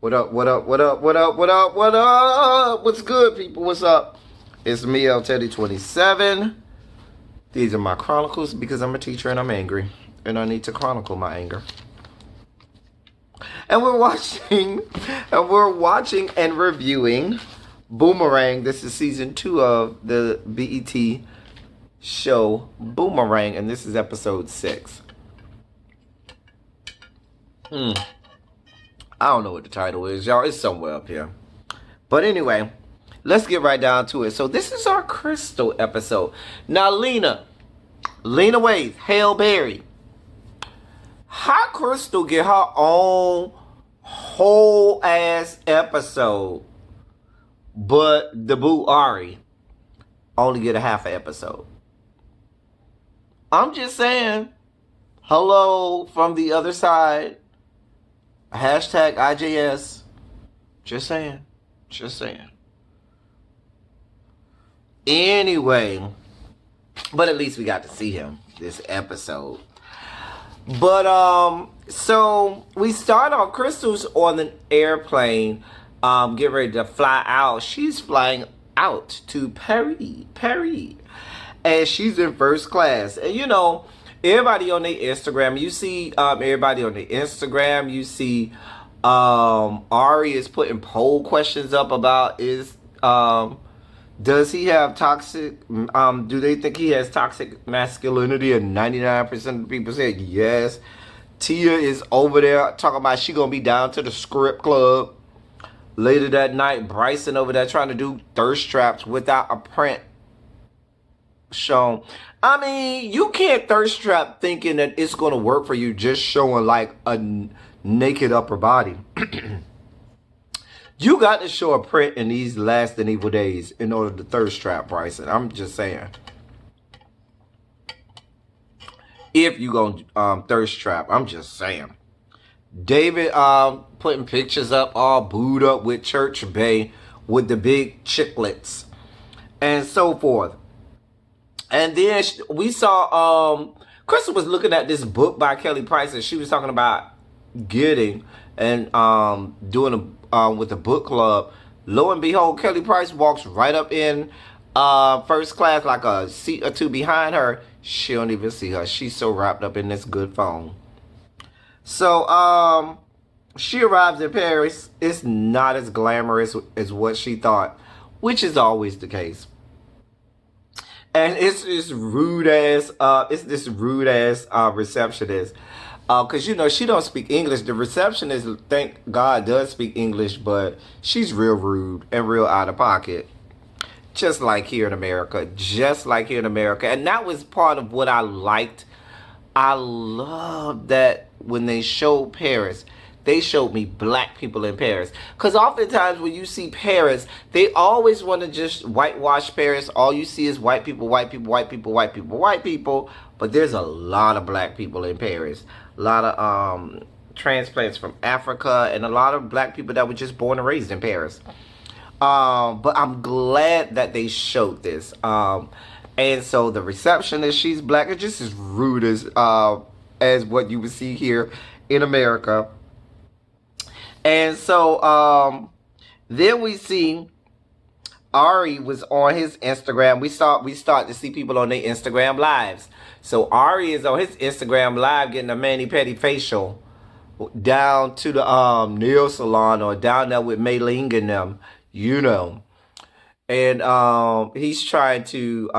What up, what up, what up, what up, what up, what up? What's good, people? What's up? It's me, L Teddy 27. These are my chronicles because I'm a teacher and I'm angry. And I need to chronicle my anger. And we're watching and reviewing Boomerang. This is season 2 of the BET show Boomerang, and this is episode 6. I don't know what the title is, y'all. It's somewhere up here. But anyway, let's get right down to it. So this is our Crystal episode. Now, Lena Waithe, Hail Berry. How Crystal get her own whole ass episode, but the boo Ari only get a half an episode? I'm just saying, hello from the other side. Hashtag IJS. Just saying. Anyway, but at least we got to see him this episode. But so we start off. Crystal's on an airplane, getting ready to fly out. She's flying out to Paris, and she's in first class. And you know, everybody on their Instagram, you see everybody on their Instagram, you see Ari is putting poll questions up about does he have toxic, do they think he has toxic masculinity? And 99% of the people said yes. Tia is over there talking about she gonna be down to the script club later that night. Bryson over there trying to do thirst traps without a print shown. I mean, you can't thirst trap thinking that it's going to work for you just showing like a naked upper body. You got to show a print in these last and evil days in order to thirst trap, Bryson. I'm just saying. If you going to thirst trap, I'm just saying. David putting pictures up all booed up with Church Bay with the big chiclets and so forth. And then we saw Crystal was looking at this book by Kelly Price, and she was talking about getting and doing with the book club. Lo and behold, Kelly Price walks right up in first class, like a seat or two behind her. She don't even see her. She's so wrapped up in this good phone. So she arrives in Paris. It's not as glamorous as what she thought, which is always the case. And it's this rude ass receptionist. Cause you know she don't speak English. The receptionist, thank God, does speak English, but she's real rude and real out of pocket. Just like here in America. And that was part of what I liked. I love that when they showed Paris, they showed me black people in Paris. Because oftentimes when you see Paris, they always want to just whitewash Paris. All you see is white people. But there's a lot of black people in Paris. A lot of transplants from Africa. And a lot of black people that were just born and raised in Paris. But I'm glad that they showed this. And so the receptionist, she's black. It's just as rude as what you would see here in America. And so then we see Ari was on his Instagram. We start to see people on their Instagram lives. So Ari is on his Instagram live getting a mani-pedi facial down to the nail salon, or down there with Mei Ling and them, you know. And he's trying to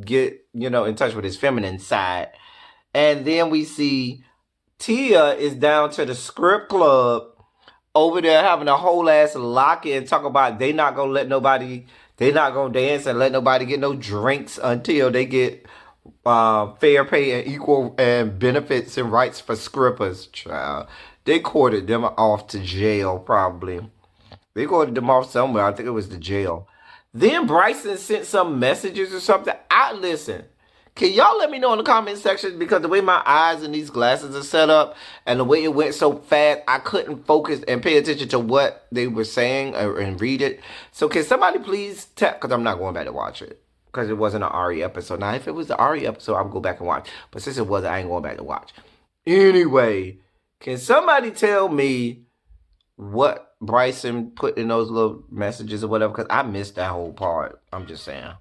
get, you know, in touch with his feminine side. And then we see Tia is down to the script club over there having a whole ass lock-in, talk about they not gonna dance and let nobody get no drinks until they get fair pay and equal and benefits and rights for scrippers. Child, they courted them off to jail probably. They courted them off somewhere. I think it was the jail. Then Bryson sent some messages or something. Listen. Can y'all let me know in the comment section, because the way my eyes and these glasses are set up and the way it went so fast, I couldn't focus and pay attention to what they were saying and read it. So can somebody please tell, because I'm not going back to watch it, because it wasn't an Ari episode. Now, if it was the Ari episode, I would go back and watch. But since it wasn't, I ain't going back to watch. Anyway, can somebody tell me what Bryson put in those little messages or whatever, because I missed that whole part. I'm just saying.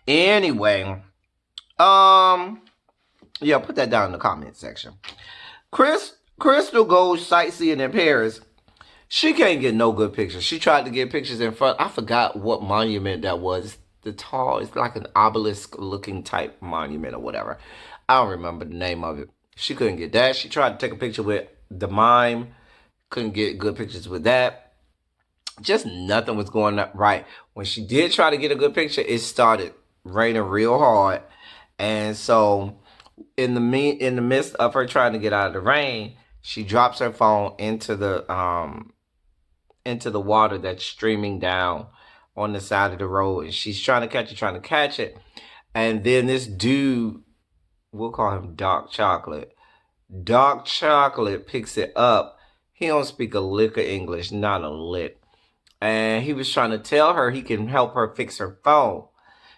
Anyway, yeah, put that down in the comment section. Crystal goes sightseeing in Paris. She can't get no good pictures. She tried to get pictures in front. I forgot what monument that was. It's like an obelisk looking type monument or whatever. I don't remember the name of it. She couldn't get that. She tried to take a picture with the mime. Couldn't get good pictures with that. Just nothing was going up right. When she did try to get a good picture, it started raining real hard. And so in the midst of her trying to get out of the rain, she drops her phone into the water that's streaming down on the side of the road, and she's trying to catch it. And then this dude, we'll call him Dark Chocolate. Dark Chocolate picks it up. He don't speak a lick of English, not a lick. And he was trying to tell her he can help her fix her phone.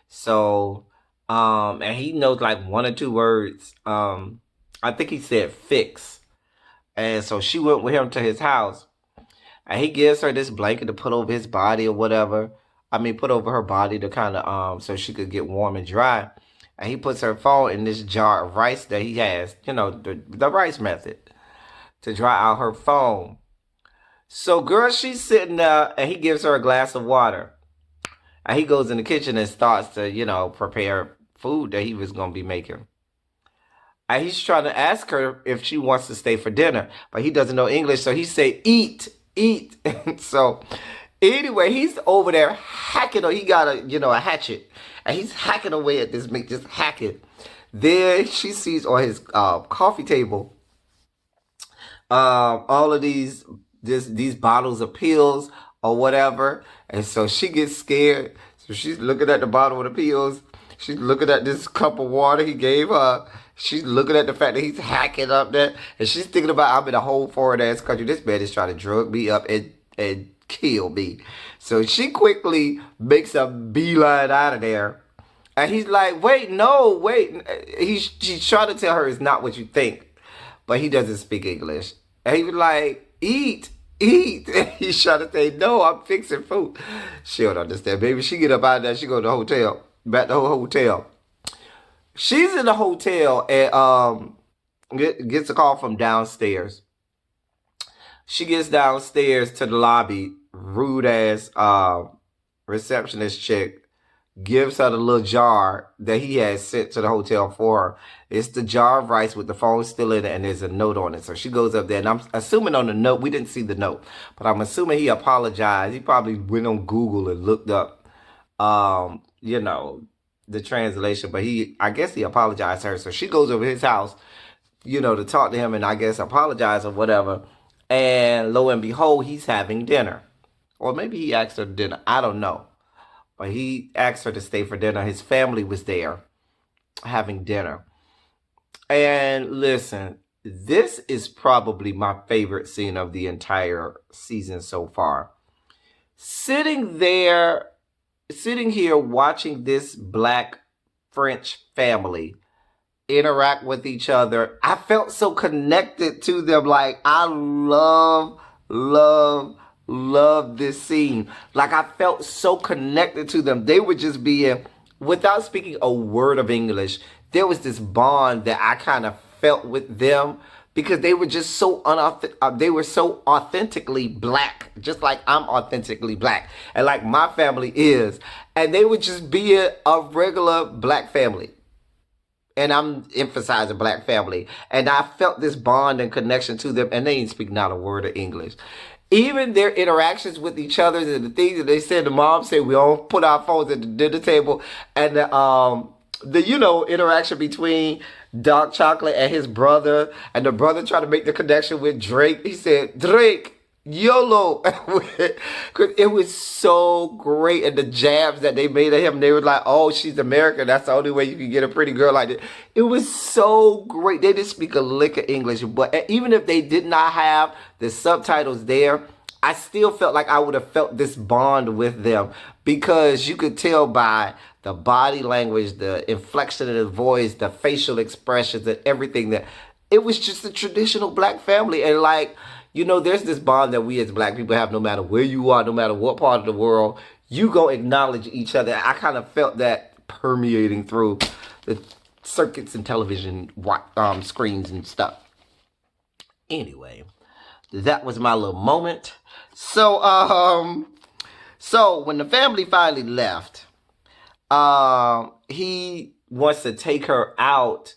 So, and he knows like one or two words. I think he said fix. And so she went with him to his house. And he gives her this blanket to put over his body or whatever. I mean, put over her body to kind of, so she could get warm and dry. And he puts her phone in this jar of rice that he has, you know, the rice method, to dry out her phone. So, girl, she's sitting there, and he gives her a glass of water. And he goes in the kitchen and starts to, you know, prepare food that he was going to be making. And he's trying to ask her if she wants to stay for dinner. But he doesn't know English, so he say, eat. So, anyway, he's over there hacking. He got a hatchet. And he's hacking away at this meat, just hacking. Then she sees on his coffee table all of these bottles of pills or whatever. And so she gets scared. So she's looking at the bottle of the pills. She's looking at this cup of water he gave her. She's looking at the fact that he's hacking up there. And she's thinking about, I'm in a whole foreign ass country. This man is trying to drug me up and kill me. So she quickly makes a beeline out of there. And he's like, wait. She's trying to tell her it's not what you think. But he doesn't speak English. And he was like, eat. He's trying to say, no, I'm fixing food. She don't understand, baby. She get up out of there. She go to the hotel. Back to her hotel. She's in the hotel and gets a call from downstairs. She gets downstairs to the lobby. Rude ass receptionist chick gives her the little jar that he had sent to the hotel for her. It's the jar of rice with the phone still in it, and there's a note on it. So she goes up there, and I'm assuming on the note, we didn't see the note, but I'm assuming he apologized. He probably went on Google and looked up, the translation, but I guess he apologized to her. So she goes over his house, to talk to him and I guess apologize or whatever. And lo and behold, he's having dinner. Or maybe he asked her to dinner. I don't know. But he asked her to stay for dinner. His family was there having dinner. And listen, this is probably my favorite scene of the entire season so far. Sitting here watching this black French family interact with each other, I felt so connected to them. Like, I love this scene. Like, I felt so connected to them. They were just being, without speaking a word of English, there was this bond that I kind of felt with them because they were just so they were so authentically black, just like I'm authentically black and like my family is. And they would just be a regular black family. And I'm emphasizing black family. And I felt this bond and connection to them. And they didn't speak not a word of English. Even their interactions with each other and the things that they said, the mom said, we all put our phones at the dinner table. And the interaction between Dark Chocolate and his brother. And the brother tried to make the connection with Drake. He said, Drake, YOLO. Because it was so great. And the jabs that they made at him, they were like, oh, she's American. That's the only way you can get a pretty girl like that. It was so great. They didn't speak a lick of English. But even if they did not have the subtitles there, I still felt like I would have felt this bond with them. Because you could tell by the body language, the inflection of the voice, the facial expressions, and everything that It was just a traditional black family. And like, you know, there's this bond that we as black people have no matter where you are, no matter what part of the world, you go acknowledge each other. I kind of felt that permeating through the circuits and television screens and stuff. Anyway, that was my little moment. So when the family finally left, he wants to take her out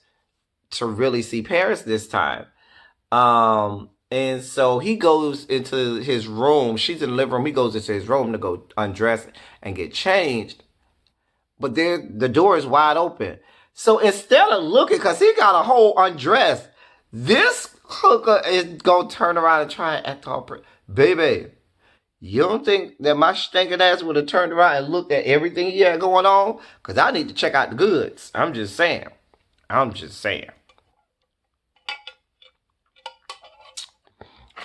to really see Paris this time. And so he goes into his room. She's in the living room. He goes into his room to go undress and get changed. But there, the door is wide open. So instead of looking, because he got a whole undress, this hooker is going to turn around and try and act all pretty. Baby, you don't think that my stinking ass would have turned around and looked at everything he had going on? Because I need to check out the goods. I'm just saying.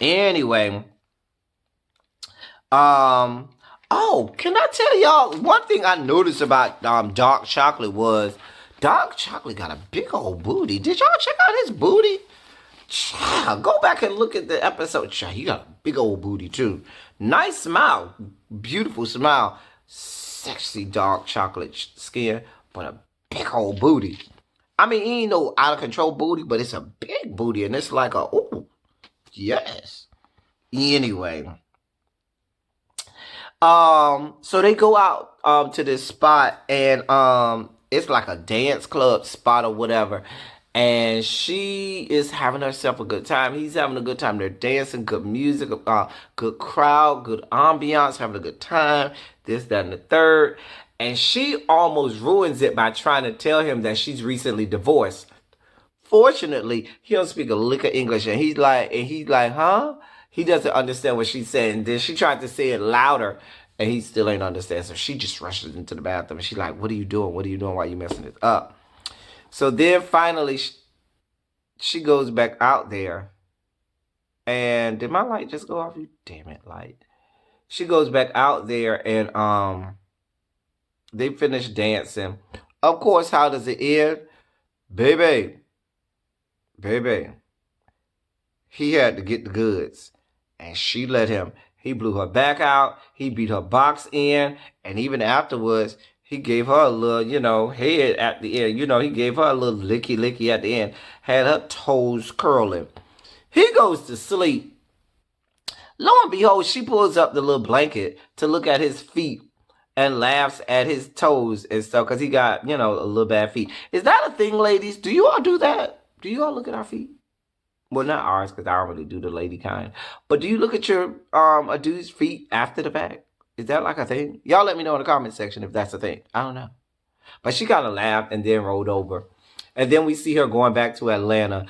Anyway, oh, can I tell y'all one thing I noticed about Dark Chocolate was Dark Chocolate got a big old booty. Did y'all check out his booty? Child, go back and look at the episode. Child, he got a big old booty too. Nice smile, beautiful smile, sexy dark chocolate skin, but a big old booty. I mean, he ain't no out of control booty, but it's a big booty, and it's like a ooh. Yes. Anyway. So they go out to this spot, and it's like a dance club spot or whatever. And she is having herself a good time. He's having a good time. They're dancing, good music, good crowd, good ambiance, having a good time. This, that, and the third. And she almost ruins it by trying to tell him that she's recently divorced. Fortunately, he don't speak a lick of English, and he's like, huh? He doesn't understand what she's saying. Then she tried to say it louder, and he still ain't understand. So she just rushes into the bathroom, and she's like, what are you doing? What are you doing? Why are you messing it up? So then finally, she goes back out there. And did my light just go off? You damn it, light. She goes back out there, and they finish dancing. Of course, how does it end? Baby. He had to get the goods. And she let him. He blew her back out. He beat her box in. And even afterwards, he gave her a little, head at the end. He gave her a little licky at the end. Had her toes curling. He goes to sleep. Lo and behold, she pulls up the little blanket to look at his feet and laughs at his toes and stuff because he got, a little bad feet. Is that a thing, ladies? Do you all do that? Do you all look at our feet? Well, not ours because I don't really do the lady kind. But do you look at your a dude's feet after the fact? Is that like a thing? Y'all let me know in the comment section if that's a thing. I don't know. But she kind of laughed and then rolled over. And then we see her going back to Atlanta.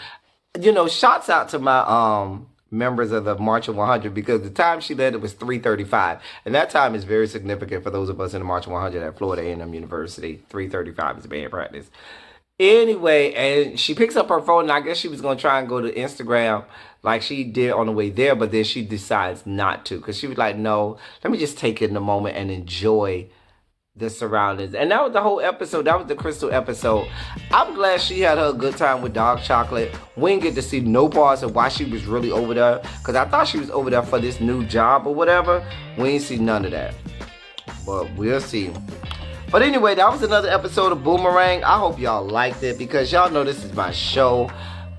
Shouts out to my members of the March of 100 because the time she led it was 3:35. And that time is very significant for those of us in the March of 100 at Florida A&M University. 3:35 is band practice. Anyway, and she picks up her phone, and I guess she was going to try and go to Instagram like she did on the way there, but then she decides not to because she was like, no, let me just take it in a moment and enjoy the surroundings. And that was the whole episode. That was the Crystal episode. I'm glad she had her good time with Dark Chocolate. We didn't get to see no parts of why she was really over there because I thought she was over there for this new job or whatever. We didn't see none of that. But we'll see. But anyway, that was another episode of Boomerang. I hope y'all liked it because y'all know this is my show.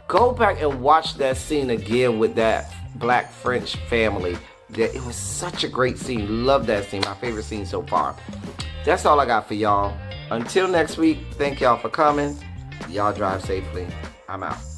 Go back and watch that scene again with that black French family. It was such a great scene. Love that scene. My favorite scene so far. That's all I got for y'all. Until next week, thank y'all for coming. Y'all drive safely. I'm out.